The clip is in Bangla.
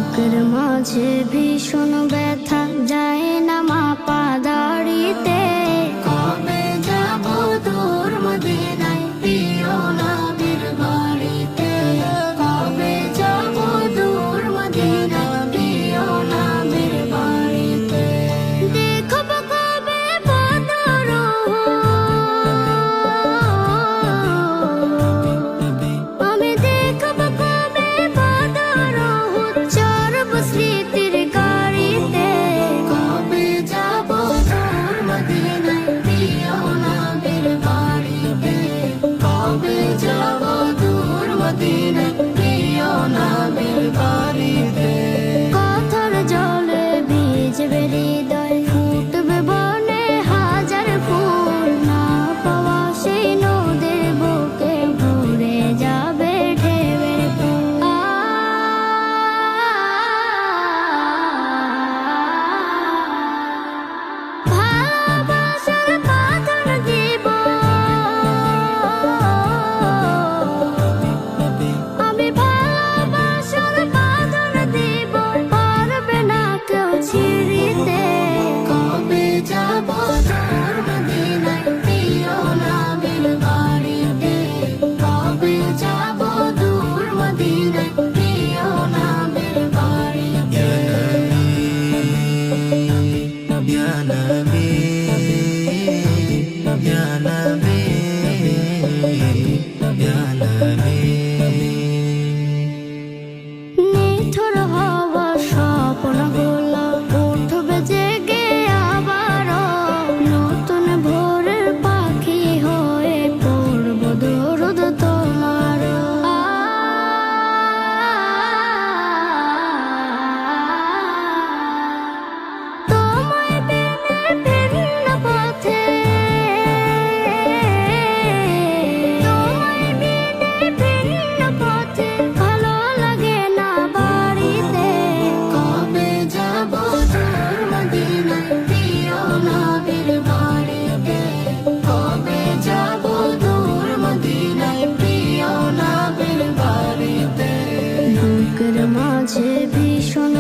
বুকের মাঝে ভীষণ ব্যথা যায় না মাপা দাড়িতে। কবে যাব দূর মদিনায় প্রিয় নবীর বাড়িতে। কবে যাব দূর মদিনায় প্রিয় নবীর বাড়িতে। দেখব কবে বদর আমি দেখব কবে বদর চরব স্মৃতির গাড়িতে। কবে যাব দূর মদিনায় প্রিয় নবীর বাড়িতে। কবে যাব দূর মদিনায় প্রিয় নবীর বাড়িতে। কথার জলে ভিজবে হৃদয় ফুটবে বনে হাজার ফুল। না পাওয়া সেই নদীর বুকে ভরে যাবে ঢেউয়ের ফুল। ভালোবাসার বাঁধন দিব আমি, ভালোবাসার বাঁধন দিব পারবে না কেউ ছিঁড়িতে। কবে যাব দূর মদিনায় প্রিয় নবীর বাড়িতে। কবে যাব দূর মদিনায় প্রিয় নবীর বাড়িতে। Ya Nabi, Ya Nabi, Ya Nabi. নিথর হওয়া স্বপ্নগুলো উঠবে জেগে আবারও। নতুন ভোরের পাখি হয়ে পড়ব দরুদ তোমার। তোমায় বিনে ভিন্ন পথে, তোমায় বিনে ভিন্ন পথে ভালো লাগে না বাড়িতে। কবে যাব দূর মদিনায় প্রিয় নবীর বাড়িতে। কবে যাব দূর মদিনায় প্রিয় নবীর বাড়িতে। বুকের মাঝে ভীষণ